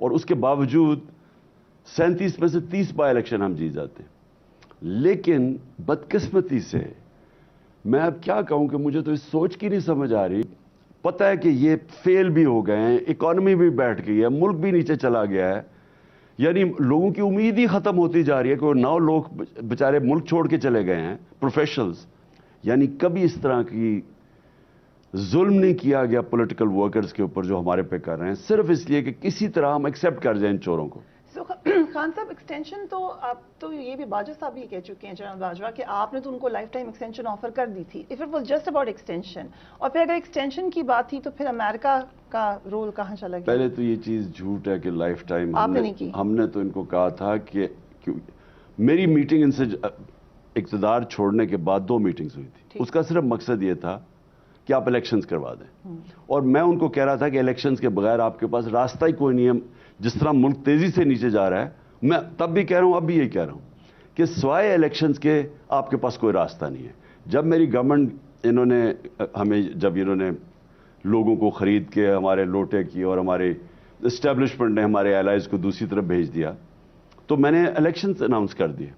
اور اس کے باوجود 37 میں سے 30 بائی الیکشن ہم جیت جاتے ہیں. لیکن بدقسمتی سے میں اب کیا کہوں کہ مجھے تو اس سوچ کی نہیں سمجھ آ رہی. پتہ ہے کہ یہ فیل بھی ہو گئے ہیں, اکانومی بھی بیٹھ گئی ہے, ملک بھی نیچے چلا گیا ہے, یعنی لوگوں کی امید ہی ختم ہوتی جا رہی ہے کہ وہ 9 لوگ بیچارے ملک چھوڑ کے چلے گئے ہیں پروفیشنلز. یعنی کبھی اس طرح کی ظلم نہیں کیا گیا پولیٹیکل ورکرز کے اوپر جو ہمارے پہ کر رہے ہیں, صرف اس لیے کہ کسی طرح ہم ایکسیپٹ کر جائیں ان چوروں کو. خان صاحب ایکسٹینشن تو آپ تو یہ بھی باجوہ صاحب بھی کہہ چکے ہیں, جنرل باجوہ, کہ آپ نے تو ان کو لائف ٹائم ایکسٹینشن آفر کر دی تھی. If it was just about extension, اور پھر اگر ایکسٹینشن کی بات تھی تو پھر امریکہ کا رول کہاں چلا گیا؟ پہلے تو یہ چیز جھوٹ ہے کہ لائف ٹائم آپ نے نہیں کی. ہم نے تو ان کو کہا تھا کہ میری میٹنگ ان سے اقتدار چھوڑنے کے بعد 2 میٹنگز ہوئی تھی. اس کا صرف مقصد یہ تھا کہ آپ الیکشنز کروا دیں, اور میں ان کو کہہ رہا تھا کہ الیکشنز کے بغیر آپ کے پاس راستہ ہی کوئی نہیں ہے. جس طرح ملک تیزی سے نیچے جا رہا ہے, میں تب بھی کہہ رہا ہوں, اب بھی یہی کہہ رہا ہوں کہ سوائے الیکشنز کے آپ کے پاس کوئی راستہ نہیں ہے. جب میری گورنمنٹ انہوں نے ہمیں, جب انہوں نے لوگوں کو خرید کے ہمارے لوٹے کی اور ہمارے اسٹیبلشمنٹ نے ہمارے الائز کو دوسری طرف بھیج دیا, تو میں نے الیکشنز اناؤنس کر دیے.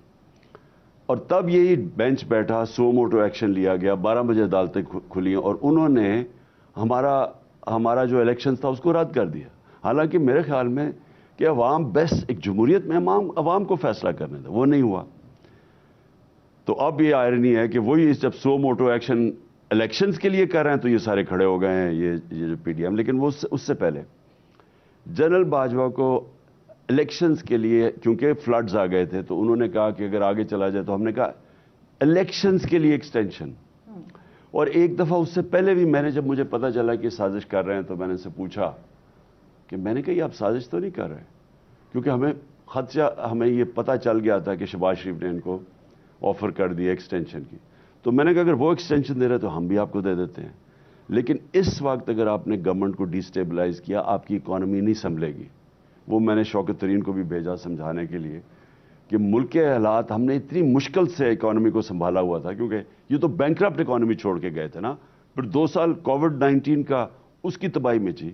اور تب یہی بینچ بیٹھا, سو موٹو ایکشن لیا گیا, 12 بجے عدالتیں کھلی, اور انہوں نے ہمارا جو الیکشنز تھا اس کو رد کر دیا. حالانکہ میرے خیال میں کہ عوام بیسٹ, ایک جمہوریت میں عوام کو فیصلہ کرنے تھا, وہ نہیں ہوا. تو اب یہ آئرنی ہے کہ وہی جب سو موٹو ایکشن الیکشنز کے لیے کر رہے ہیں تو یہ سارے کھڑے ہو گئے ہیں, یہ جو پی ڈی ایم. لیکن وہ اس سے پہلے جنرل باجوہ کو الیکشنز کے لیے, کیونکہ فلڈز آ گئے تھے, تو انہوں نے کہا کہ اگر آگے چلا جائے, تو ہم نے کہا الیکشنز کے لیے ایکسٹینشن. اور ایک دفعہ اس سے پہلے بھی میں نے, جب مجھے پتا چلا کہ سازش کر رہے ہیں, تو میں نے ان سے پوچھا کہ میں نے کہا یہ آپ سازش تو نہیں کر رہے, کیونکہ ہمیں خدشہ, ہمیں یہ پتہ چل گیا تھا کہ شہباز شریف نے ان کو آفر کر دی ایکسٹینشن کی. تو میں نے کہا اگر وہ ایکسٹینشن دے رہے تو ہم بھی آپ کو دے دیتے ہیں. لیکن اس وقت اگر آپ نے گورنمنٹ کو ڈی اسٹیبلائز کیا, آپ کی اکانومی نہیں سنبھلے گی. وہ میں نے شوکت ترین کو بھی بھیجا سمجھانے کے لیے کہ ملک کے حالات, ہم نے اتنی مشکل سے اکانومی کو سنبھالا ہوا تھا, کیونکہ یہ تو بینکرپٹ اکانومی چھوڑ کے گئے تھے نا. پھر 2 سال کووڈ-19 کا اس کی تباہی میں تھی.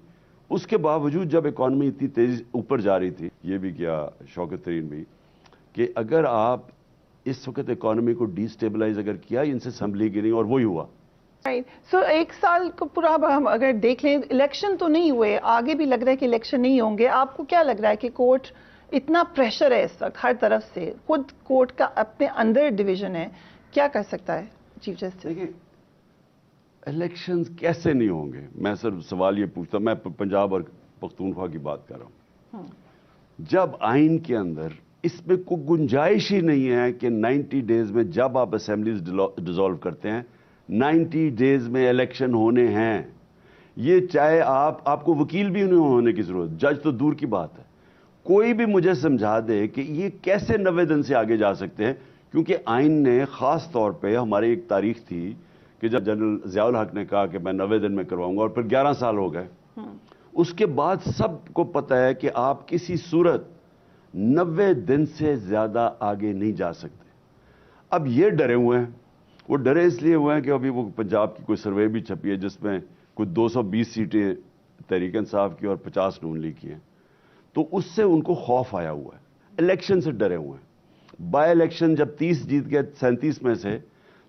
اس کے باوجود جب اکانومی اتنی تیزی اوپر جا رہی تھی, یہ بھی کیا شوکت ترین بھی, کہ اگر آپ اس وقت اکانومی کو ڈی اسٹیبلائز اگر کیا, ان سے سنبھلی کی نہیں, اور وہی ہوا. سو 1 سال کو پورا ہم اگر دیکھ لیں, الیکشن تو نہیں ہوئے, آگے بھی لگ رہا ہے کہ الیکشن نہیں ہوں گے. آپ کو کیا لگ رہا ہے کہ کورٹ اتنا پریشر ہے اس وقت ہر طرف سے, خود کورٹ کا اپنے اندر ڈویژن ہے, کیا کر سکتا ہے چیف جسٹس؟ دیکھیں الیکشنز کیسے نہیں ہوں گے, میں صرف سوال یہ پوچھتا, میں پنجاب اور پختونخوا کی بات کر رہا ہوں. جب آئین کے اندر اس میں کوئی گنجائش ہی نہیں ہے کہ 90 ڈیز میں جب آپ اسمبلیز ڈیزالو کرتے ہیں, 90 ڈیز میں الیکشن ہونے ہیں. یہ چاہے آپ کو وکیل بھی نہیں ہونے کی ضرورت, جج تو دور کی بات ہے. کوئی بھی مجھے سمجھا دے کہ یہ کیسے 90 دن سے آگے جا سکتے ہیں, کیونکہ آئین نے خاص طور پہ, ہماری ایک تاریخ تھی کہ جب جنرل ضیاء الحق نے کہا کہ میں 90 دن میں کرواؤں گا, اور پھر 11 سال ہو گئے. اس کے بعد سب کو پتہ ہے کہ آپ کسی صورت 90 دن سے زیادہ آگے نہیں جا سکتے. اب یہ ڈرے ہوئے ہیں, وہ ڈرے اس لیے ہوئے ہیں کہ ابھی وہ پنجاب کی کوئی سروے بھی چھپی ہے جس میں کوئی 220 سیٹیں تحریک انصاف کی اور 50 نون لیگ کی ہیں. تو اس سے ان کو خوف آیا ہوا ہے, الیکشن سے ڈرے ہوئے ہیں. بائی الیکشن جب 30 جیت گئے 37 میں سے,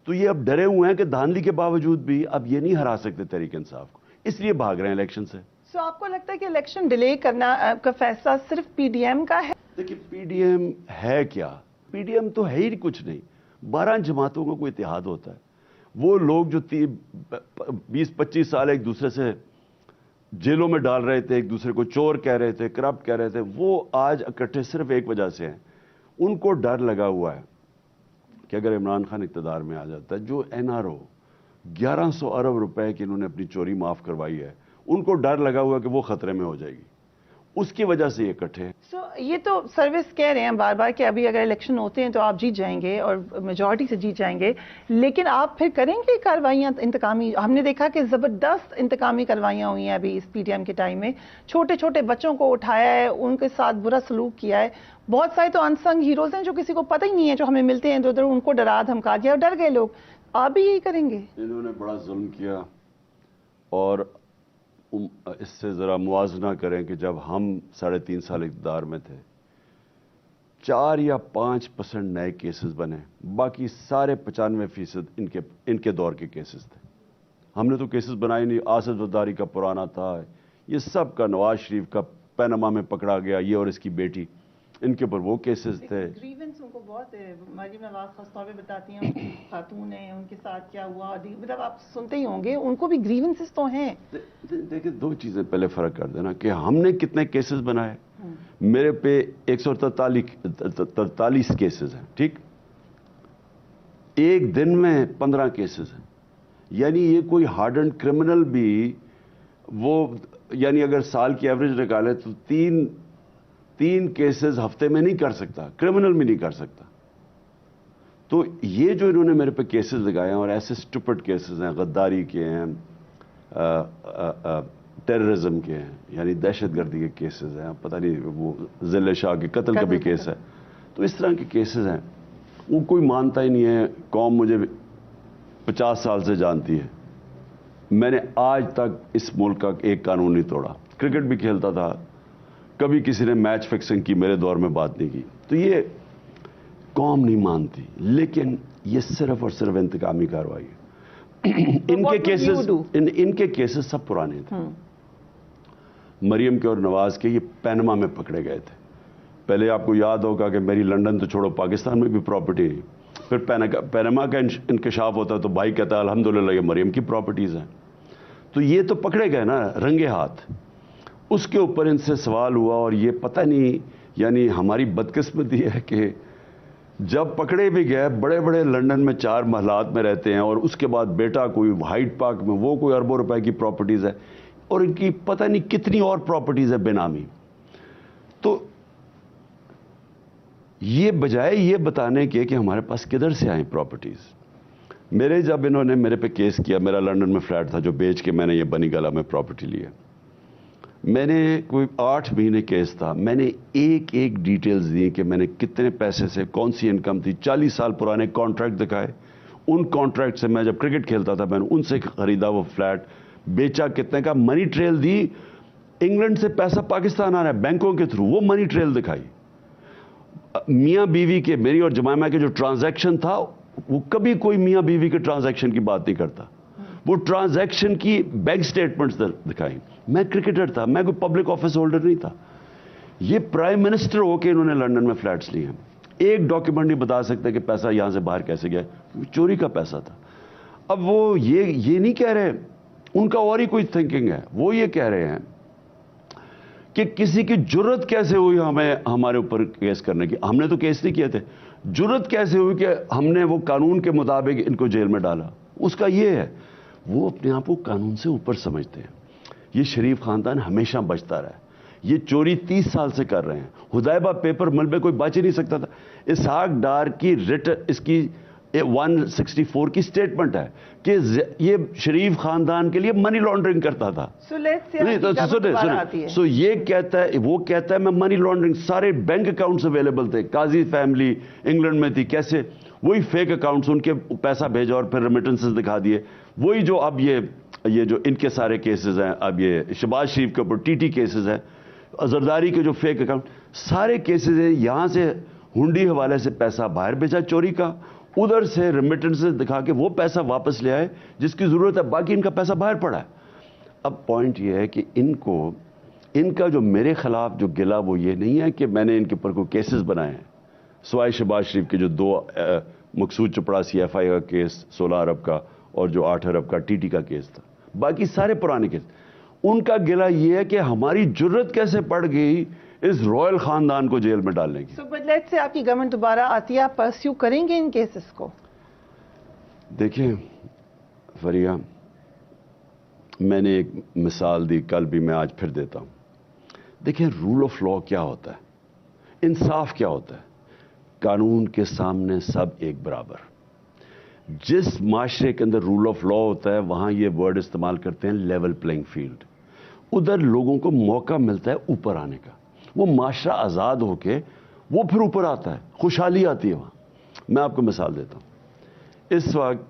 تو یہ اب ڈرے ہوئے ہیں کہ دھاندلی کے باوجود بھی اب یہ نہیں ہرا سکتے تحریک انصاف کو, اس لیے بھاگ رہے ہیں الیکشن سے. سو آپ کو لگتا ہے کہ الیکشن ڈیلے کرنا کا فیصلہ صرف پی ڈی ایم کا ہے؟ دیکھیں پی ڈی ایم ہے کیا, پی ڈی ایم تو ہے ہی کچھ نہیں. 12 جماعتوں کا کوئی اتحاد ہوتا ہے. وہ لوگ جو 20-25 سال ایک دوسرے سے جیلوں میں ڈال رہے تھے, ایک دوسرے کو چور کہہ رہے تھے, کرپٹ کہہ رہے تھے, وہ آج اکٹھے صرف ایک وجہ سے ہیں. ان کو ڈر لگا ہوا ہے کہ اگر عمران خان اقتدار میں آ جاتا ہے, جو این آر او 1100 ارب روپے کی انہوں نے اپنی چوری معاف کروائی ہے, ان کو ڈر لگا ہوا کہ وہ خطرے میں ہو جائے گی. اس کی وجہ سے یہ اکٹھے. سو یہ تو سروس کہہ رہے ہیں بار بار کہ ابھی اگر الیکشن ہوتے ہیں تو آپ جیت جائیں گے اور میجورٹی سے جیت جائیں گے, لیکن آپ پھر کریں گے کاروائیاں انتقامی؟ ہم نے دیکھا کہ زبردست انتقامی کاروائیاں ہوئی ہیں ابھی اس پی ڈی ایم کے ٹائم میں. چھوٹے چھوٹے بچوں کو اٹھایا ہے, ان کے ساتھ برا سلوک کیا ہے. بہت سارے تو انسنگ ہیروز ہیں جو کسی کو پتہ ہی نہیں ہے, جو ہمیں ملتے ہیں ادھر, ان کو ڈرا دھمکا دیا اور ڈر گئے لوگ. آپ بھی یہی کریں گے؟ انہوں نے بڑا ظلم کیا, اور اس سے ذرا موازنہ کریں کہ جب ہم 3.5 سال اقتدار میں تھے 4 یا 5% نئے کیسز بنے, باقی سارے 95% ان کے دور کے کیسز تھے. ہم نے تو کیسز بنائے نہیں. آصف زرداری کا پرانا تھا, یہ سب کا, نواز شریف کا پینما میں پکڑا گیا, یہ اور اس کی بیٹی, ان کے اوپر وہ کیسز تھے. گریونس ان کو بہت مریم نواز خاص طور پہ بتاتی ہیں, خاتون ہیں, ان کے ساتھ کیا ہوا, مطلب آپ سنتے ہی ہوں گے, ان کو بھی گریونسز تو ہیں. دیکھیں 2 چیزیں پہلے فرق کر دینا کہ ہم نے کتنے کیسز بنائے. میرے پہ 143 کیسز ہیں, ٹھیک, ایک دن میں 15 کیسز ہیں. یعنی یہ کوئی ہارڈنڈ کرمنل بھی وہ, یعنی اگر سال کی ایوریج نکالے تو 3 کیسز ہفتے میں نہیں کر سکتا, کرمنل بھی نہیں کر سکتا. تو یہ جو انہوں نے میرے پہ کیسز لگائے ہیں, اور ایسے اسٹوپڈ کیسز ہیں, غداری کے ہیں, ٹیررزم کے ہیں, یعنی دہشت گردی کے کیسز ہیں, پتہ نہیں وہ ذل شاہ کے قتل کا بھی کیس ہے. تو اس طرح کے کیسز ہیں, وہ کوئی مانتا ہی نہیں ہے. قوم مجھے 50 سال سے جانتی ہے, میں نے آج تک اس ملک کا ایک قانون نہیں توڑا. کرکٹ بھی کھیلتا تھا, کبھی کسی نے میچ فکسنگ کی میرے دور میں بات نہیں کی. تو یہ قوم نہیں مانتی, لیکن یہ صرف اور صرف انتقامی کارروائی ہے. ان کے کیسز سب پرانے تھے. مریم کے اور نواز کے یہ پینما میں پکڑے گئے تھے. پہلے آپ کو یاد ہوگا کہ میری لنڈن تو چھوڑو, پاکستان میں بھی پراپرٹی نہیں. پھر پینما کا انکشاف ہوتا ہے تو بھائی کہتا ہے الحمدللہ یہ مریم کی پراپرٹیز ہیں. تو یہ تو پکڑے گئے نا رنگے ہاتھ. اس کے اوپر ان سے سوال ہوا, اور یہ پتہ نہیں, یعنی ہماری بدقسمتی ہے کہ جب پکڑے بھی گئے, بڑے بڑے لنڈن میں 4 محلات میں رہتے ہیں, اور اس کے بعد بیٹا کوئی ہائیڈ پارک میں, وہ کوئی اربوں روپے کی پراپرٹیز ہے, اور ان کی پتہ نہیں کتنی اور پراپرٹیز ہے بے نامی. تو یہ بجائے یہ بتانے کے کہ ہمارے پاس کدھر سے آئیں پراپرٹیز. میرے جب انہوں نے میرے پہ کیس کیا, میرا لنڈن میں فلیٹ تھا جو بیچ کے میں نے یہ بنی گلا میں پراپرٹی لی ہے. میں نے کوئی 8 مہینے کیس تھا, میں نے ایک ڈیٹیلز دی کہ میں نے کتنے پیسے سے کون سی انکم تھی. 40 سال پرانے کانٹریکٹ دکھائے. ان کانٹریکٹ سے میں جب کرکٹ کھیلتا تھا میں نے ان سے خریدا وہ فلیٹ, بیچا کتنے کا, منی ٹریل دی. انگلینڈ سے پیسہ پاکستان آ رہا ہے بینکوں کے تھرو, وہ منی ٹریل دکھائی. میاں بیوی کے, میری اور جمائمہ کے جو ٹرانزیکشن تھا, وہ کبھی کوئی میاں بیوی کے ٹرانزیکشن کی بات نہیں کرتا. وہ ٹرانزیکشن کی بینک سٹیٹمنٹس دکھائیں. میں کرکٹر تھا, میں کوئی پبلک آفس ہولڈر نہیں تھا. یہ پرائم منسٹر ہو کے انہوں نے لنڈن میں فلیٹس لیے ہیں. ایک ڈاکیومنٹ نہیں بتا سکتے کہ پیسہ یہاں سے باہر کیسے گیا, چوری کا پیسہ تھا. اب وہ یہ نہیں کہہ رہے, ان کا اور ہی کوئی تھنکنگ ہے. وہ یہ کہہ رہے ہیں کہ کسی کی جرت کیسے ہوئی ہمارے اوپر کیس کرنے کی. ہم نے تو کیس نہیں کیے تھے. جرت کیسے ہوئی کہ ہم نے وہ قانون کے مطابق ان کو جیل میں ڈالا. اس کا یہ ہے, وہ اپنے آپ کو قانون سے اوپر سمجھتے ہیں. یہ شریف خاندان ہمیشہ بچتا رہا ہے. یہ چوری 30 سال سے کر رہے ہیں. حدیبہ پیپر مل میں کوئی بچ ہی نہیں سکتا تھا. اسحاق ڈار کی اس کی 164 کی سٹیٹمنٹ ہے کہ یہ شریف خاندان کے لیے منی لانڈرنگ کرتا تھا. سو یہ کہتا ہے, وہ کہتا ہے میں منی لانڈرنگ, سارے بینک اکاؤنٹس اویلیبل تھے. قاضی فیملی انگلینڈ میں تھی, کیسے وہی فیک اکاؤنٹس, ان کے پیسہ بھیجا اور پھر ریمیٹنسز دکھا دیے. وہی جو اب یہ جو ان کے سارے کیسز ہیں, اب یہ شہباز شریف کے اوپر ٹی کیسز ہیں, زرداری کے جو فیک اکاؤنٹ, سارے کیسز ہیں. یہاں سے ہنڈی حوالے سے پیسہ باہر بھیجا چوری کا, ادھر سے ریمیٹنسز دکھا کے وہ پیسہ واپس لے آئے جس کی ضرورت ہے, باقی ان کا پیسہ باہر پڑا ہے. اب پوائنٹ یہ ہے کہ ان کا جو میرے خلاف جو گلا وہ یہ نہیں ہے کہ میں نے ان کے اوپر کوئی کیسز بنائے ہیں, سوائے شہباز شریف کے جو 2 مقصود چپڑاسی FI کا کیس 16 ارب کا, اور جو 8 ارب کا TT کا کیس تھا. باقی سارے پرانے کیس. ان کا گلا یہ ہے کہ ہماری جرت کیسے پڑ گئی اس رائل خاندان کو جیل میں ڈالنے کی. لیٹ سے آپ کی گورنمنٹ دوبارہ آتی ہے, آپ پرسیو کریں گے ان کیسز کو؟ دیکھیں فریہ, میں نے ایک مثال دی کل بھی, میں آج پھر دیتا ہوں. دیکھیں رول آف لا کیا ہوتا ہے, انصاف کیا ہوتا ہے. قانون کے سامنے سب ایک برابر. جس معاشرے کے اندر رول آف لا ہوتا ہے وہاں یہ ورڈ استعمال کرتے ہیں لیول پلینگ فیلڈ. ادھر لوگوں کو موقع ملتا ہے اوپر آنے کا. وہ معاشرہ آزاد ہو کے وہ پھر اوپر آتا ہے, خوشحالی آتی ہے وہاں. میں آپ کو مثال دیتا ہوں. اس وقت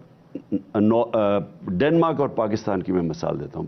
ڈنمارک اور پاکستان کی میں مثال دیتا ہوں.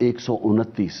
129,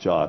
4,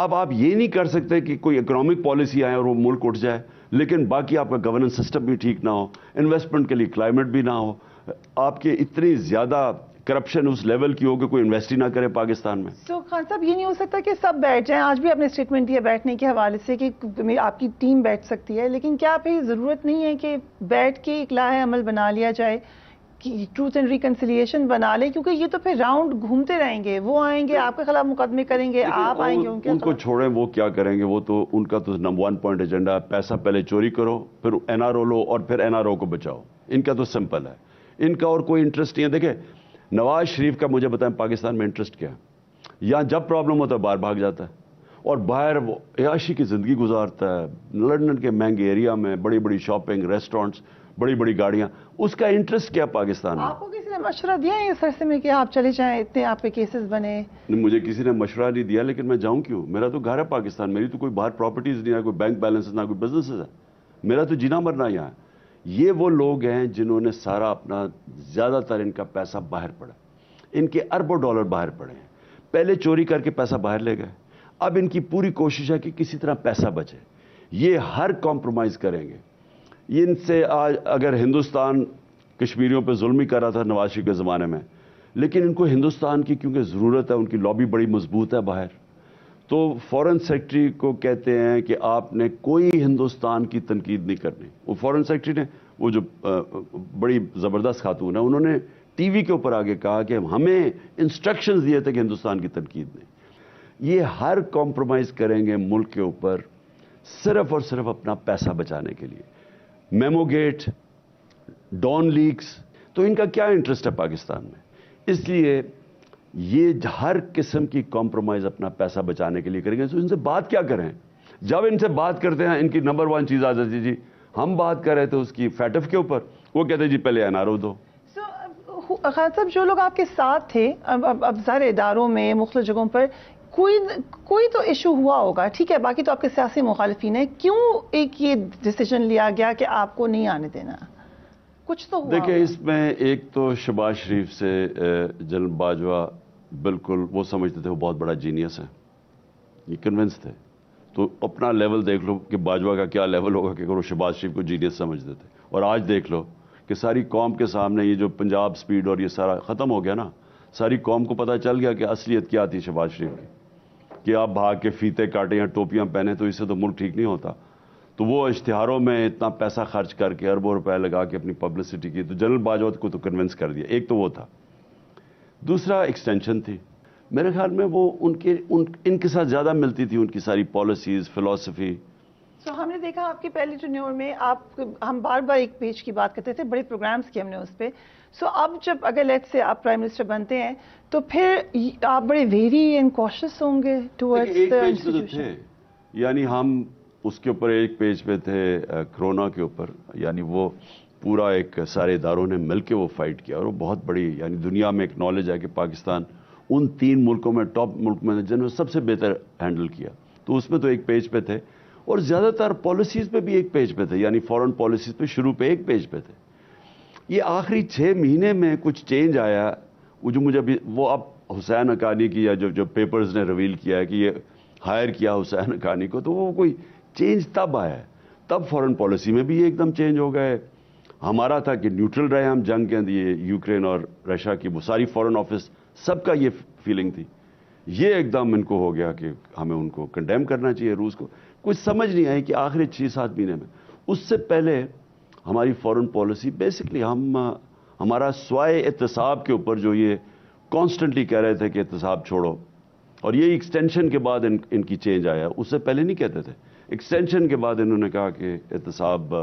اب آپ یہ نہیں کر سکتے کہ کوئی اکنامک پالیسی آئے اور وہ ملک اٹھ جائے لیکن باقی آپ کا گورننس سسٹم بھی ٹھیک نہ ہو, انویسٹمنٹ کے لیے کلائمیٹ بھی نہ ہو, آپ کے اتنی زیادہ کرپشن اس لیول کی ہو کہ کوئی انویسٹ ہی نہ کرے پاکستان میں. تو خان صاحب یہ نہیں ہو سکتا کہ سب بیٹھ جائیں؟ آج بھی آپ نے اسٹیٹمنٹ دیا بیٹھنے کے حوالے سے کہ آپ کی ٹیم بیٹھ سکتی ہے, لیکن کیا پھر ضرورت نہیں ہے کہ بیٹھ کے ایک لاہ عمل بنا لیا جائے, ٹروتھ اینڈ ریکنسیلیشن بنا لیں, کیونکہ یہ تو پھر راؤنڈ گھومتے رہیں گے, وہ آئیں گے آپ کے خلاف مقدمے کریں گے, آپ آئیں گے ان کو چھوڑیں, وہ کیا کریں گے, وہ تو ان کا تو نمبر 1 پوائنٹ ایجنڈا ہے, پیسہ پہلے چوری کرو پھر این آر او لو اور پھر این آر او کو بچاؤ. ان کا تو سمپل ہے, ان کا اور کوئی انٹرسٹ نہیں ہے. دیکھیں نواز شریف کا مجھے بتائیں پاکستان میں انٹرسٹ کیا ہے؟ یہاں جب پرابلم ہوتا ہے باہر بھاگ جاتا ہے اور باہر وہ عیاشی کی زندگی گزارتا ہے, لندن کے مہنگے ایریا میں بڑی بڑی شاپنگ, ریسٹورنٹس, بڑی بڑی گاڑیاں. اس کا انٹرسٹ کیا پاکستان میں؟ آپ کو کسی نے مشورہ دیا ہے اس عرصے میں کہ آپ چلے جائیں, اتنے آپ پہ کیسز بنے؟ مجھے کسی نے مشورہ نہیں دیا, لیکن میں جاؤں کیوں؟ میرا تو گھر ہے پاکستان, میری تو کوئی باہر پراپرٹیز نہیں ہے, کوئی بینک بیلنس نہ کوئی بزنس ہے, میرا تو جینا مرنا یہاں ہے. یہ وہ لوگ ہیں جنہوں نے سارا اپنا زیادہ تر ان کا پیسہ باہر پڑا, ان کے اربوں ڈالر باہر پڑے ہیں. پہلے چوری کر کے پیسہ باہر لے گئے, اب ان کی پوری کوشش ہے کہ کسی طرح پیسہ بچے. یہ ہر کمپرومائز کریں گے. یہ ان سے آج اگر ہندوستان کشمیریوں پہ ظلم ہی کر رہا تھا نواز شریف کے زمانے میں, لیکن ان کو ہندوستان کی کیونکہ ضرورت ہے, ان کی لابی بڑی مضبوط ہے باہر, تو فورن سیکرٹری کو کہتے ہیں کہ آپ نے کوئی ہندوستان کی تنقید نہیں کرنی. وہ فورن سیکرٹری نے, وہ جو بڑی زبردست خاتون ہے, انہوں نے ٹی وی کے اوپر آگے کہا کہ ہمیں انسٹرکشنز دیے تھے کہ ہندوستان کی تنقید نہیں. یہ ہر کمپرومائز کریں گے ملک کے اوپر صرف اور صرف اپنا پیسہ بچانے کے لیے. میمو گیٹ, ڈان لیکس, تو ان کا کیا انٹرسٹ ہے پاکستان میں؟ اس لیے یہ ہر قسم کی کمپرومائز اپنا پیسہ بچانے کے لیے کریں گے. تو ان سے بات کیا کریں؟ جب ان سے بات کرتے ہیں ان کی نمبر 1 چیز آ جاتی جی ہم بات کر رہے تھے اس کی فیٹف کے اوپر, وہ کہتے ہیں جی پہلے این آر او دو. خان صاحب جو لوگ آپ کے ساتھ تھے اب سارے اداروں میں مختلف جگہوں پر کوئی تو ایشو ہوا ہوگا, ٹھیک ہے, باقی تو آپ کے سیاسی مخالفین ہیں, کیوں ایک یہ ڈیسیجن لیا گیا کہ آپ کو نہیں آنے دینا؟ کچھ تو ہوا. دیکھیں اس میں ایک تو شہباز شریف سے جنرل باجوہ بالکل وہ سمجھتے تھے وہ بہت بڑا جینیس ہے, یہ کنونس تھے. تو اپنا لیول دیکھ لو کہ باجوہ کا کیا لیول ہوگا کہ وہ شہباز شریف کو جینیس سمجھتے تھے. اور آج دیکھ لو کہ ساری قوم کے سامنے یہ جو پنجاب سپیڈ اور یہ سارا ختم ہو گیا نا, ساری قوم کو پتہ چل گیا کہ اصلیت کیا تھی شہباز شریف کی, کہ آپ بھاگ کے فیتے کاٹیں یا ٹوپیاں پہنے تو اس سے تو ملک ٹھیک نہیں ہوتا. تو وہ اشتہاروں میں اتنا پیسہ خرچ کر کے اربوں روپے لگا کے اپنی پبلسٹی کی, تو جنرل باجوہ کو تو کنونس کر دیا. ایک تو وہ تھا. دوسرا ایکسٹینشن تھی, میرے خیال میں وہ ان کے ساتھ زیادہ ملتی تھی ان کی ساری پالیسیز, فلسفی. تو ہم نے دیکھا آپ کی پہلی ٹینیور میں ہم بار بار ایک پیج کی بات کرتے تھے, بڑے پروگرامز کیے ہم نے اس پہ. اب جب اگر لیٹ سے آپ پرائم منسٹر بنتے ہیں تو پھر آپ بڑے ویری اینڈ کوشس ہوں گے ٹورڈز دی انسٹیٹیوشن. یعنی ہم اس کے اوپر ایک پیج پہ تھے کرونا کے اوپر, یعنی وہ پورا ایک سارے اداروں نے مل کے وہ فائٹ کیا, اور وہ بہت بڑی یعنی دنیا میں اکنالج ہے کہ پاکستان ان 3 ملکوں میں ٹاپ ملک میں جنہوں نے سب سے بہتر ہینڈل کیا. تو اس میں تو ایک پیج پہ تھے, اور زیادہ تر پالیسیز پہ بھی ایک پیج پہ تھے, یعنی فورن پالیسیز پہ شروع پہ ایک پیج پہ تھے. یہ آخری 6 مہینے میں کچھ چینج آیا, وہ جو مجھے وہ اب حسین حقانی کی یا جو پیپرز نے ریویل کیا ہے کہ یہ ہائر کیا حسین حقانی کو, تو وہ کوئی چینج تب آیا ہے. تب فورن پالیسی میں بھی یہ ایک دم چینج ہو گئے. ہمارا تھا کہ نیوٹرل رہے ہم جنگ کے اندر, یہ یوکرین اور رشیا کی وہ ساری فورن آفس سب کا یہ فیلنگ تھی. یہ ایک دم ان کو ہو گیا کہ ہمیں ان کو کنڈیم کرنا چاہیے روس کو. کچھ سمجھ نہیں آئی کہ آخری 6-7 مہینے میں. اس سے پہلے ہماری فورن پالیسی بیسکلی ہمارا سوائے احتساب کے اوپر جو یہ کانسٹنٹلی کہہ رہے تھے کہ احتساب چھوڑو, اور یہ ایکسٹینشن کے بعد ان کی چینج آیا, اس سے پہلے نہیں کہتے تھے. ایکسٹینشن کے بعد انہوں نے کہا کہ احتساب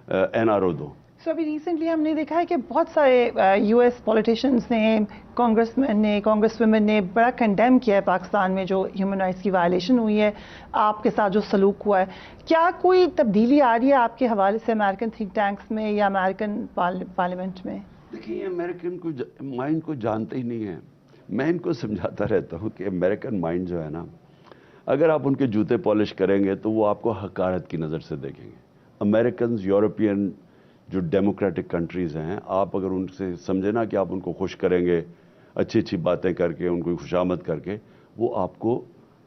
این آر او دو. ابھی ریسنٹلی ہم نے دیکھا ہے کہ بہت سارے یو ایس پولیٹیشنز نے, کانگریس مین نے, کانگریس ویمن نے بڑا کنڈیم کیا ہے پاکستان میں جو ہیومن رائٹس کی وائلیشن ہوئی ہے, آپ کے ساتھ جو سلوک ہوا ہے. کیا کوئی تبدیلی آ رہی ہے آپ کے حوالے سے امریکن تھنک ٹینکس میں یا امریکن پارلیمنٹ میں؟ دیکھیے امریکن کو مائنڈ کو جانتے ہی نہیں ہیں. میں ان کو سمجھاتا رہتا ہوں کہ امریکن مائنڈ جو ہے نا, اگر آپ ان کے جوتے پالش کریں گے تو وہ آپ کو حقارت کی نظر سے دیکھیں گے. امریکنز, یورپین جو ڈیموکریٹک کنٹریز ہیں, آپ اگر ان سے سمجھے نا کہ آپ ان کو خوش کریں گے اچھی اچھی باتیں کر کے, ان کو خوشامد کر کے, وہ آپ کو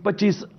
25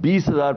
20,000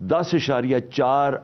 10.4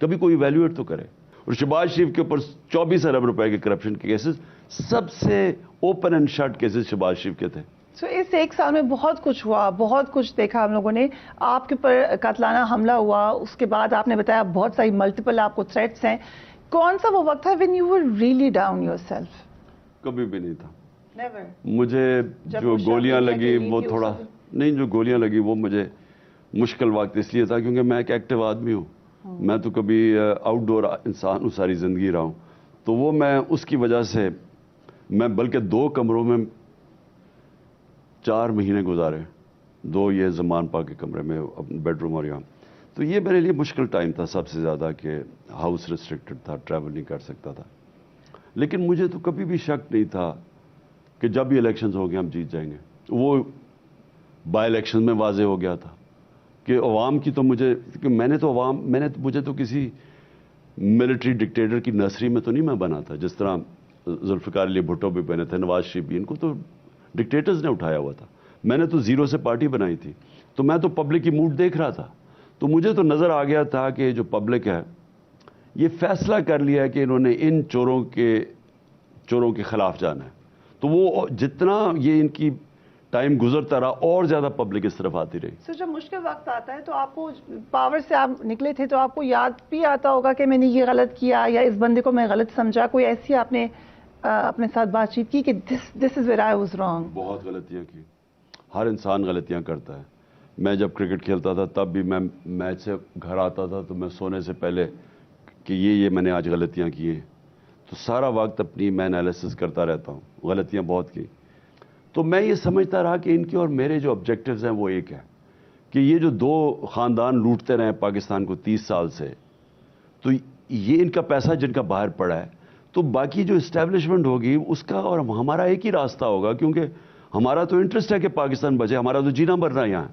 کبھی کوئی ایویلویٹ تو کرے. اور شہباز شریف کے اوپر 24 ارب روپے کے کرپشن کے کیسز, سب سے open and shut cases Shehbaz Sharif کے تھے. سو اس ایک سال میں بہت کچھ ہوا, بہت کچھ دیکھا ہم لوگوں نے. آپ کے اوپر قاتلانہ حملہ ہوا, اس کے بعد آپ نے بتایا بہت ساری ملٹیپل آپ کو تھریٹس ہیں. کون سا وہ وقت تھا when you were really down yourself؟ کبھی بھی نہیں تھا. Never. مجھے جو گولیاں لگی وہ تھوڑا نہیں, جو گولیاں لگی وہ مجھے مشکل وقت اس لیے تھا کیونکہ میں ایک ایکٹیو آدمی ہوں. میں تو کبھی آؤٹ ڈور انسان ہوں, ساری زندگی رہا ہوں. تو وہ میں اس کی وجہ سے میں بلکہ 2 کمروں میں 4 مہینے گزارے, 2 یہ زمان پاک کے کمرے میں, بیڈ روم اور یہاں. تو یہ میرے لیے مشکل ٹائم تھا سب سے زیادہ, کہ ہاؤس ریسٹرکٹڈ تھا, ٹریول نہیں کر سکتا تھا. لیکن مجھے تو کبھی بھی شک نہیں تھا کہ جب بھی الیکشنز ہو گئے ہم جیت جائیں گے. وہ بائی الیکشن میں واضح ہو گیا تھا کہ عوام کی تو مجھے مجھے تو کسی ملٹری ڈکٹیٹر کی نرسری میں تو نہیں میں بنا تھا, جس طرح ذوالفقار علی بھٹو بھی بنے تھے, نواز شریف بھی, ان کو تو ڈکٹیٹرز نے اٹھایا ہوا تھا. میں نے تو زیرو سے پارٹی بنائی تھی, تو میں تو پبلک کی موڈ دیکھ رہا تھا. تو مجھے تو نظر آ گیا تھا کہ جو پبلک ہے یہ فیصلہ کر لیا ہے کہ انہوں نے ان چوروں کے خلاف جانا ہے. تو وہ جتنا یہ ان کی ٹائم گزرتا رہا اور زیادہ پبلک اس طرف آتی رہی. سر جب مشکل وقت آتا ہے تو آپ کو پاور سے آپ نکلے تھے تو آپ کو یاد بھی آتا ہوگا کہ میں نے یہ غلط کیا یا اس بندے کو میں غلط سمجھا, کوئی ایسی آپ نے اپنے ساتھ بات چیت کی کہ this is where I was wrong? بہت غلطیاں کی, ہر انسان غلطیاں کرتا ہے. میں جب کرکٹ کھیلتا تھا تب بھی میں میچ سے گھر آتا تھا تو میں سونے سے پہلے کہ یہ میں نے آج غلطیاں کی ہیں, تو سارا وقت اپنی میں انالیسس کرتا رہتا ہوں. غلطیاں بہت کی. تو میں یہ سمجھتا رہا کہ ان کے اور میرے جو آبجیکٹیوز ہیں وہ ایک ہے کہ یہ جو 2 خاندان لوٹتے رہے پاکستان کو 30 سال سے, تو یہ ان کا پیسہ جن کا باہر پڑا ہے, تو باقی جو اسٹیبلشمنٹ ہوگی اس کا اور ہمارا ایک ہی راستہ ہوگا, کیونکہ ہمارا تو انٹرسٹ ہے کہ پاکستان بچے, ہمارا تو جینا مرنا یہاں.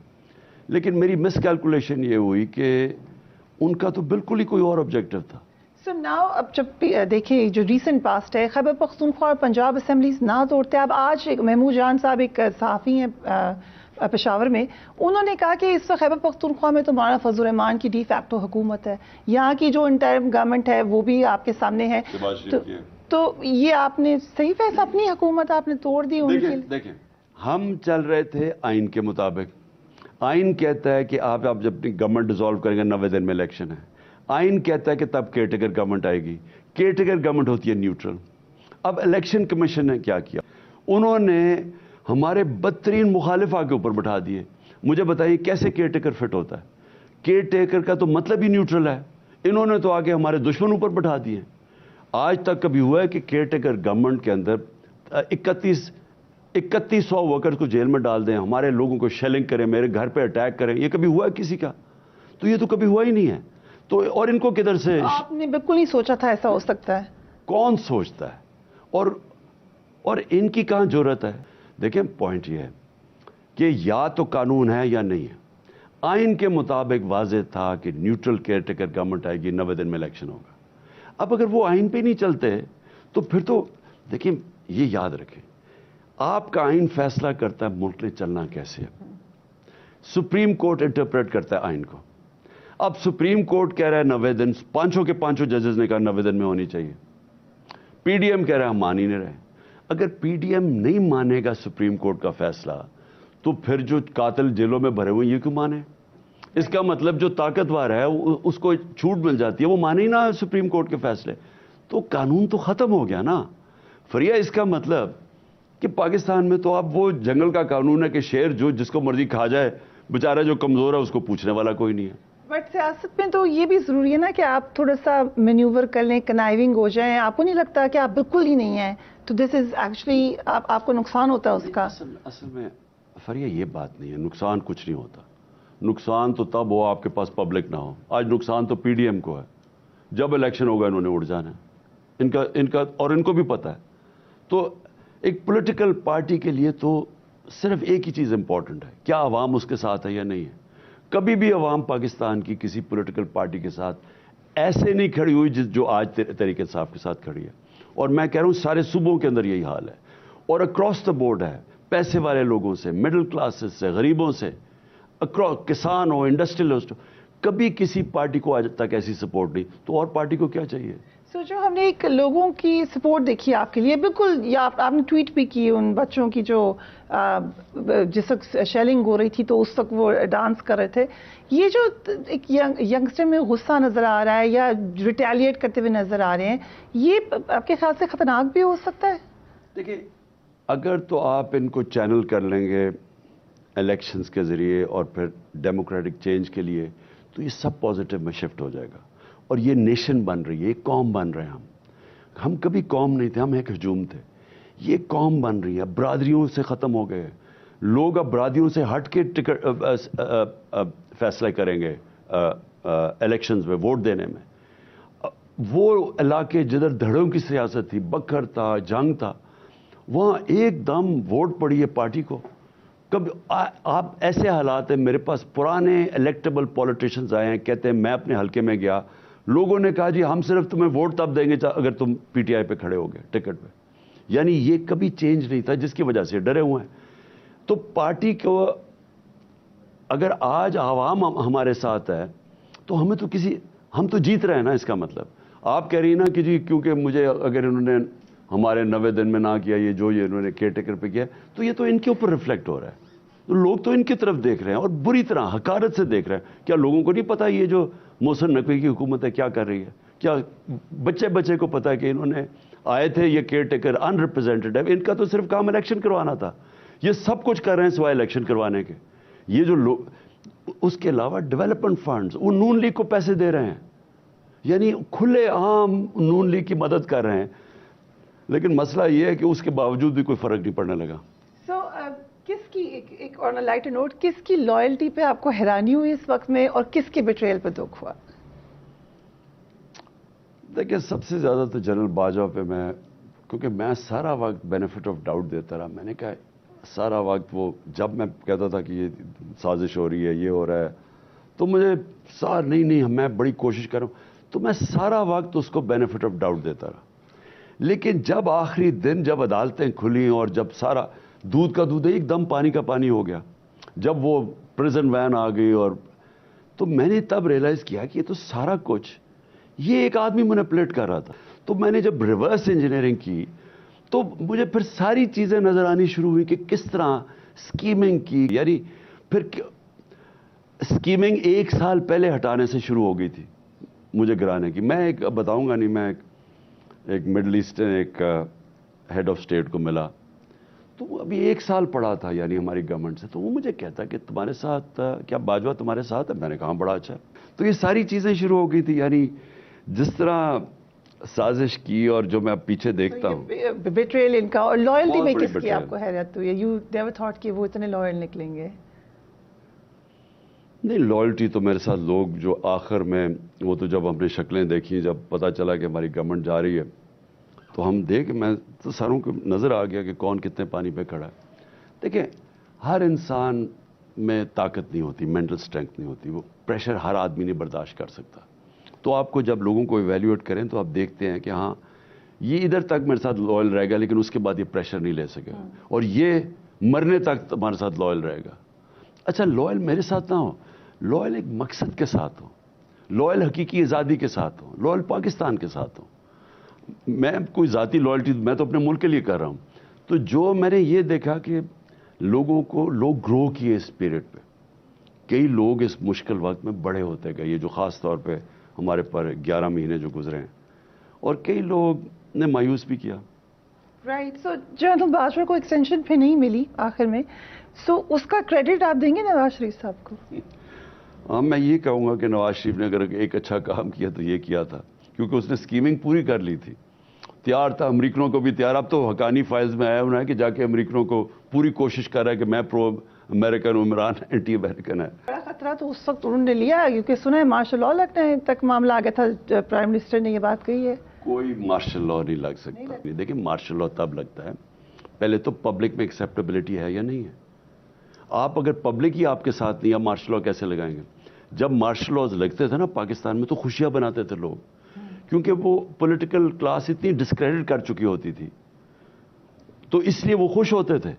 لیکن میری مس کیلکولیشن یہ ہوئی کہ ان کا تو بالکل ہی کوئی اور آبجیکٹیو تھا. سر ناؤ اب جب دیکھیں جو ریسنٹ پاسٹ ہے, خیبر پختونخوا اور پنجاب اسمبلیز نہ توڑتے. اب آج محمود جان صاحب ایک صحافی ہیں پشاور میں, انہوں نے کہا کہ اس وقت خیبر پختونخوا میں تو مولانا فضل الرحمان کی ڈی فیکٹو حکومت ہے, یہاں کی جو انٹرم گورنمنٹ ہے وہ بھی آپ کے سامنے ہے. تو یہ آپ نے صحیح فیصلہ, اپنی حکومت آپ نے توڑ دی. دیکھیں ہم چل رہے تھے آئین کے مطابق. آئین کہتا ہے کہ آپ جب اپنی گورنمنٹ ڈیزالو کریں گے 90 دن میں الیکشن ہے. آئین کہتا ہے کہ تب کیئرٹیکر گورنمنٹ آئے گی. کیئرٹیکر گورنمنٹ ہوتی ہے نیوٹرل. اب الیکشن کمیشن نے کیا کیا, انہوں نے ہمارے بدترین مخالف آگے اوپر بٹھا دیے. مجھے بتائیے کیسے کیئرٹیکر فٹ ہوتا ہے؟ کیئرٹیکر کا تو مطلب ہی نیوٹرل ہے. انہوں نے تو آگے ہمارے دشمن اوپر بٹھا دیے. آج تک کبھی ہوا ہے کہ کیئرٹیکر گورنمنٹ کے اندر 3100 ورکرز کو جیل میں ڈال دیں, ہمارے لوگوں کو شیلنگ کریں, میرے گھر پہ اٹیک کریں؟ یہ کبھی ہوا ہے کسی کا؟ تو یہ تو کبھی ہوا ہی نہیں ہے. تو اور ان کو کدھر سے؟ آپ نے بالکل نہیں سوچا تھا ایسا ہو سکتا ہے. کون سوچتا ہے؟ اور ان کی کہاں ضرورت ہے؟ دیکھیں پوائنٹ یہ ہے کہ یا تو قانون ہے یا نہیں ہے. آئین کے مطابق واضح تھا کہ نیوٹرل کیئرٹیکر گورنمنٹ آئے گی, 90 دن میں الیکشن ہوگا. اب اگر وہ آئین پہ نہیں چلتے تو پھر تو دیکھیں یہ یاد رکھیں, آپ کا آئین فیصلہ کرتا ہے ملک نے چلنا کیسے ہے. سپریم کورٹ انٹرپریٹ کرتا ہے آئین کو. اب سپریم کورٹ کہہ رہا ہے 90 دن, 5 کے 5 ججز نے کہا 90 دن میں ہونی چاہیے. پی ڈی ایم کہہ رہا ہے ہم مان ہی نہیں رہے. اگر پی ڈی ایم نہیں مانے گا سپریم کورٹ کا فیصلہ تو پھر جو قاتل جیلوں میں بھرے ہوئے یہ کیوں مانے؟ اس کا مطلب جو طاقتور ہے اس کو چھوٹ مل جاتی ہے, وہ مانے ہی نہ سپریم کورٹ کے فیصلے. تو قانون تو ختم ہو گیا نا. فریا اس کا مطلب کہ پاکستان میں تو اب وہ جنگل کا قانون ہے کہ شیر جو جس کو مرضی کھا جائے, بیچارہ جو کمزور ہے اس کو پوچھنے والا کوئی نہیں ہے. بٹ سیاست میں تو یہ بھی ضروری ہے نا کہ آپ تھوڑا سا مینیور کر لیں, کنائیونگ ہو جائیں. آپ کو نہیں لگتا کہ آپ بالکل ہی نہیں ہیں تو دس از ایکچولی آپ کو نقصان ہوتا ہے اس کا؟ اصل میں فریا یہ بات نہیں ہے, نقصان کچھ نہیں ہوتا. نقصان تو تب ہو آپ کے پاس پبلک نہ ہو. آج نقصان تو پی ڈی ایم کو ہے. جب الیکشن ہوگا انہوں نے اڑ جانا ہے, ان کا اور ان کو بھی پتہ ہے. تو ایک پولیٹیکل پارٹی کے لیے تو صرف ایک ہی چیز امپورٹنٹ ہے, کیا عوام اس کے ساتھ ہے یا نہیں ہے. کبھی بھی عوام پاکستان کی کسی پولیٹیکل پارٹی کے ساتھ ایسے نہیں کھڑی ہوئی جو آج تحریک انصاف کے ساتھ کھڑی ہے. اور میں کہہ رہا ہوں سارے صوبوں کے اندر یہی حال ہے, اور اکراس دا بورڈ ہے. پیسے والے لوگوں سے, مڈل کلاسز سے, غریبوں سے, کسان ہو, انڈسٹریلسٹ ہو, کبھی کسی پارٹی کو آج تک ایسی سپورٹ نہیں، تو اور پارٹی کو کیا چاہیے؟ جو ہم نے ایک لوگوں کی سپورٹ دیکھی آپ کے لیے بالکل، یا آپ نے ٹویٹ بھی کی ان بچوں کی جو جس وقت شیلنگ ہو رہی تھی تو اس وقت وہ ڈانس کر رہے تھے، یہ جو ایک ینگسٹر میں غصہ نظر آ رہا ہے یا ریٹیلیٹ کرتے ہوئے نظر آ رہے ہیں، یہ آپ کے خیال سے خطرناک بھی ہو سکتا ہے؟ دیکھیں، اگر تو آپ ان کو چینل کر لیں گے الیکشنز کے ذریعے اور پھر ڈیموکریٹک چینج کے لیے، تو یہ سب پازیٹیو میں شفٹ ہو جائے گا، اور یہ نیشن بن رہی ہے، ایک قوم بن رہے ہیں ہم کبھی قوم نہیں تھے، ہم ایک ہجوم تھے، یہ قوم بن رہی ہے، برادریوں سے ختم ہو گئے، لوگ اب برادریوں سے ہٹ کے فیصلہ کریں گے الیکشنز میں، ووٹ دینے میں۔ وہ علاقے جدھر دھڑوں کی سیاست تھی، بکھر تھا، جنگ تھا، وہاں ایک دم ووٹ پڑی ہے پارٹی کو۔ کب آپ ایسے حالات ہیں، میرے پاس پرانے الیکٹیبل پولیٹیشنز آئے ہیں، کہتے ہیں میں اپنے حلقے میں گیا، لوگوں نے کہا جی ہم صرف تمہیں ووٹ تب دیں گے اگر تم پی ٹی آئی پہ کھڑے ہو گئے ٹکٹ پہ۔ یعنی یہ کبھی چینج نہیں تھا، جس کی وجہ سے ڈرے ہوئے ہیں۔ تو پارٹی کو اگر آج عوام ہمارے ساتھ ہے تو ہم تو جیت رہے ہیں نا، اس کا مطلب آپ کہہ رہی ہیں نا کہ جی کیونکہ مجھے اگر انہوں نے ہمارے 90 دن میں نہ کیا، یہ انہوں نے کیئر ٹیکر پہ کیا، تو یہ تو ان کے اوپر ریفلیکٹ ہو رہا ہے، تو لوگ تو ان کی طرف دیکھ رہے ہیں اور بری طرح حقارت سے دیکھ رہے ہیں۔ کیا لوگوں کو نہیں پتا یہ جو محسن نقوی کی حکومت ہے کیا کر رہی ہے؟ کیا بچے کو پتا ہے کہ انہوں نے آئے تھے یہ کیئر ٹیکر ان ریپرزینٹیڈ ہے، ان کا تو صرف کام الیکشن کروانا تھا، یہ سب کچھ کر رہے ہیں سوائے الیکشن کروانے کے۔ یہ جو لوگ، اس کے علاوہ ڈیولپمنٹ فنڈز، وہ نون لیگ کو پیسے دے رہے ہیں، یعنی کھلے عام نون لیگ کی مدد کر رہے ہیں، لیکن مسئلہ یہ ہے کہ اس کے باوجود بھی کوئی فرق نہیں پڑنے لگا۔ کس کی ایک اور لائٹ نوٹ، کس کی لائلٹی پہ آپ کو حیرانی ہوئی اس وقت میں اور کس کے بیٹریل پہ دکھ ہوا؟ دیکھیں، سب سے زیادہ تو جنرل باجوہ پہ کیونکہ میں سارا وقت بینیفٹ آف ڈاؤٹ دیتا رہا، میں نے کہا سارا وقت وہ جب میں کہتا تھا کہ یہ سازش ہو رہی ہے، یہ ہو رہا ہے، تو مجھے نہیں میں بڑی کوشش کر رہا ہوں، تو میں سارا وقت اس کو بینیفٹ آف ڈاؤٹ دیتا رہا۔ لیکن جب آخری دن جب عدالتیں کھلی اور جب سارا دودھ کا دودھ ایک دم پانی کا پانی ہو گیا، جب وہ پریزن وین آ گئی، اور تو میں نے تب ریئلائز کیا کہ یہ تو سارا کچھ یہ ایک آدمی مینیپولیٹ کر رہا تھا۔ تو میں نے جب ریورس انجینئرنگ کی تو مجھے پھر ساری چیزیں نظر آنی شروع ہوئی کہ کس طرح سکیمنگ کی، یعنی پھر سکیمنگ 1 سال پہلے ہٹانے سے شروع ہو گئی تھی مجھے گرانے کی۔ میں ایک بتاؤں گا نہیں، میں ایک مڈل ایسٹرن ایک ہیڈ آف اسٹیٹ کو ملا، تو وہ ابھی 1 سال پڑا تھا یعنی ہماری گورنمنٹ سے، تو وہ مجھے کہتا کہ تمہارے ساتھ کیا باجوہ تمہارے ساتھ ہے؟ میں نے کہا بڑا اچھا۔ تو یہ ساری چیزیں شروع ہو گئی تھی، یعنی جس طرح سازش کی، اور جو میں پیچھے دیکھتا ہوں بیٹریل ان کا، اور لائلٹی میں کس کی آپ کو حیرت ہوئی؟ یو نیور تھاٹ کہ وہ اتنے لائل نکلیں گے؟ نہیں، لائلٹی تو میرے ساتھ لوگ جو آخر میں وہ تو جب ہم نے شکلیں دیکھی، جب پتہ چلا کہ ہماری گورنمنٹ جا رہی ہے، تو ہم میں تو ساروں کو نظر آ گیا کہ کون کتنے پانی پہ کھڑا ہے۔ دیکھیں، ہر انسان میں طاقت نہیں ہوتی، مینٹل اسٹرینتھ نہیں ہوتی، وہ پریشر ہر آدمی نہیں برداشت کر سکتا۔ تو آپ کو جب لوگوں کو ایویلیویٹ کریں تو آپ دیکھتے ہیں کہ ہاں یہ ادھر تک میرے ساتھ لائل رہے گا، لیکن اس کے بعد یہ پریشر نہیں لے سکے گا، اور یہ مرنے تک تمہارے ساتھ لائل رہے گا۔ اچھا، لائل میرے ساتھ نہ ہو، لائل ایک مقصد کے ساتھ ہو، لائل حقیقی آزادی کے ساتھ ہو، لائل پاکستان کے ساتھ ہو۔ میں کوئی ذاتی لائلٹی میں تو اپنے ملک کے لیے کر رہا ہوں۔ تو جو میں نے یہ دیکھا کہ لوگ گرو کیے اس پیریڈ پہ، کئی لوگ اس مشکل وقت میں بڑے ہوتے گئے، یہ جو خاص طور پہ ہمارے پر 11 مہینے جو گزرے ہیں، اور کئی لوگ نے مایوس بھی کیا۔ رائٹ، سو جنرل باجوہ کو ایکسٹینشن پہ نہیں ملی آخر میں، سو اس کا کریڈٹ آپ دیں گے نواز شریف صاحب کو؟ ہاں، میں یہ کہوں گا کہ نواز شریف نے اگر ایک اچھا کام کیا تو یہ کیا تھا، کیونکہ اس نے سکیمنگ پوری کر لی تھی، تیار تھا، امریکنوں کو بھی تیار۔ اب تو حقانی فائلز میں آیا ہونا ہے کہ جا کے امریکنوں کو پوری کوشش کر رہا ہے کہ میں پرو امریکن، عمران اینٹی امریکن ہے۔ بڑا خطرہ تو اس وقت انہوں نے لیا، کیونکہ سنا ہے مارشل لاء لگنے تک معاملہ آ گیا تھا، پرائم منسٹر نے یہ بات کہی ہے۔ کوئی مارشل لاء نہیں لگ سکتا۔ دیکھیں، مارشل لاء تب لگتا ہے پہلے تو پبلک میں ایکسیپٹیبلٹی ہے یا نہیں ہے۔ آپ اگر پبلک ہی آپ کے ساتھ نہیں، آپ مارشل لاء کیسے لگائیں گے؟ جب مارشل لاءز لگتے تھے نا پاکستان میں، تو خوشیاں بناتے تھے لوگ، کیونکہ وہ پولیٹیکل کلاس اتنی ڈسکریڈٹ کر چکی ہوتی تھی، تو اس لیے وہ خوش ہوتے تھے۔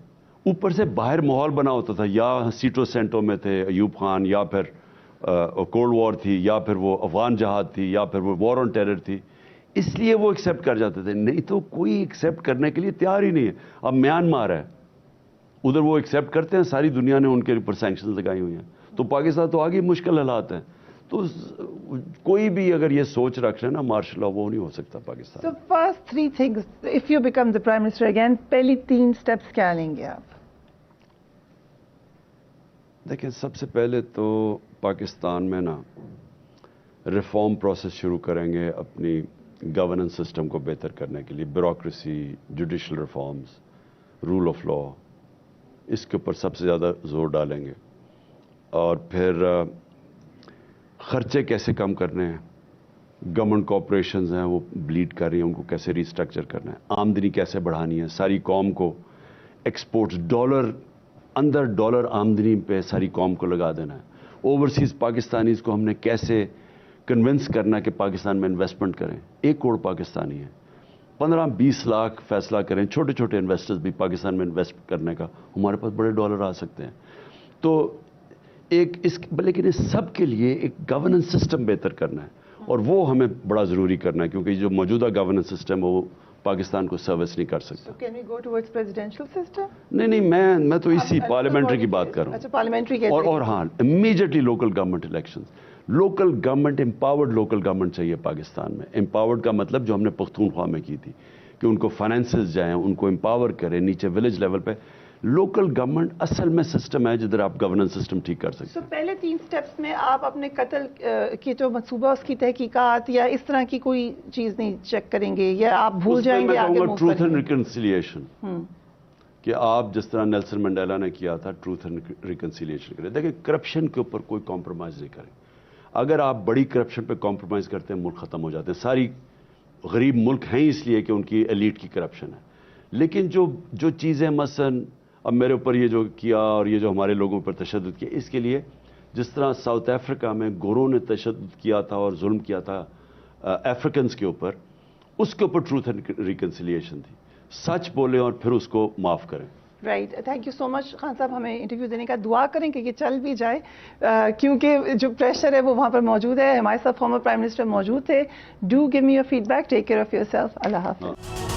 اوپر سے باہر ماحول بنا ہوتا تھا، یا سیٹو سینٹو میں تھے ایوب خان، یا پھر کولڈ وار تھی یا پھر وہ افغان جہاد تھی یا پھر وہ وار آن ٹیرر تھی، اس لیے وہ ایکسیپٹ کر جاتے تھے، نہیں تو کوئی ایکسیپٹ کرنے کے لیے تیار ہی نہیں ہے. اب میانمار ہے، ادھر وہ ایکسیپٹ کرتے ہیں، ساری دنیا نے ان کے اوپر سینکشنز لگائی ہوئی ہیں، تو پاکستان تو آگے مشکل حالات ہیں. تو کوئی بھی اگر یہ سوچ رکھ رہے ہیں نا مارشل لا، وہ نہیں ہو سکتا Pakistan. So first 3 things, if you become the Prime Minister again, پہلی 3 steps کیا لیں گے آپ؟ دیکھیں، سب سے پہلے تو پاکستان میں نا ریفارم پروسیس شروع کریں گے اپنی گورننس سسٹم کو بہتر کرنے کے لیے. Bureaucracy, judicial reforms, rule of law, اس کے اوپر سب سے زیادہ زور ڈالیں گے. اور پھر خرچے کیسے کم کرنے ہیں، گورنمنٹ کارپوریشنز ہیں وہ بلیڈ کر رہی ہیں، ان کو کیسے ریسٹرکچر کرنا ہے، آمدنی کیسے بڑھانی ہے، ساری قوم کو ایکسپورٹس ڈالر آمدنی پہ ساری قوم کو لگا دینا ہے. اوورسیز پاکستانیز کو ہم نے کیسے کنونس کرنا کہ پاکستان میں انویسٹمنٹ کریں. 1 کروڑ پاکستانی ہیں، 15-20 لاکھ فیصلہ کریں، چھوٹے چھوٹے انویسٹرز بھی پاکستان میں انویسٹ کرنے کا، ہمارے پاس بڑے ڈالر آ سکتے ہیں. تو لیکن اس سب کے لیے ایک گورننس سسٹم بہتر کرنا ہے، اور وہ ہمیں بڑا ضروری کرنا ہے، کیونکہ جو موجودہ گورننس سسٹم ہے وہ پاکستان کو سروس نہیں کر سکتا. So can we go towards presidential system? نہیں، میں تو اسی پارلیمنٹری کی بات کر رہا ہوں. اچھا، پارلیمنٹری اور ہاں، immediately local government elections. Local government, empowered local government چاہیے پاکستان میں. امپاورڈ کا مطلب جو ہم نے پختونخوا میں کی تھی کہ ان کو فائنینسز جائیں، ان کو امپاور کریں نیچے ولیج لیول پہ. لوکل گورنمنٹ اصل میں سسٹم ہے جدھر آپ گورننس سسٹم ٹھیک کر سکتے ہیں. پہلے 3 سٹیپس میں آپ اپنے قتل کی جو منصوبہ اس کی تحقیقات یا اس طرح کی کوئی چیز نہیں چیک کریں گے، یا آپ بھول جائیں گے آگے موو ٹروتھ اینڈ ریکنسیلیشن، کہ آپ جس طرح نیلسن منڈیلا نے کیا تھا ٹروتھ اینڈ ریکنسیلیشن کریں. دیکھیں، کرپشن کے اوپر کوئی کمپرومائز نہیں کریں. اگر آپ بڑی کرپشن پہ کمپرومائز کرتے ہیں ملک ختم ہو جاتے ہیں. ساری غریب ملک ہیں اس لیے کہ ان کی ایلیٹ کی کرپشن ہے. لیکن جو چیزیں مثلاً اب میرے اوپر یہ جو کیا اور یہ جو ہمارے لوگوں پر تشدد کیا، اس کے لیے جس طرح ساؤتھ افریقہ میں گوروں نے تشدد کیا تھا اور ظلم کیا تھا افریکنز کے اوپر، اس کے اوپر ٹروتھ اینڈ ریکنسیلیشن تھی. سچ بولیں اور پھر اس کو معاف کریں. رائٹ، تھینک یو سو مچ خان صاحب ہمیں انٹرویو دینے کا. دعا کریں کہ یہ چل بھی جائے، کیونکہ جو پریشر ہے وہ وہاں پر موجود ہے. ہمارے ساتھ فارمر پرائم منسٹر موجود تھے. Do give me your feedback. Take care of yourself. اللہ حافظ.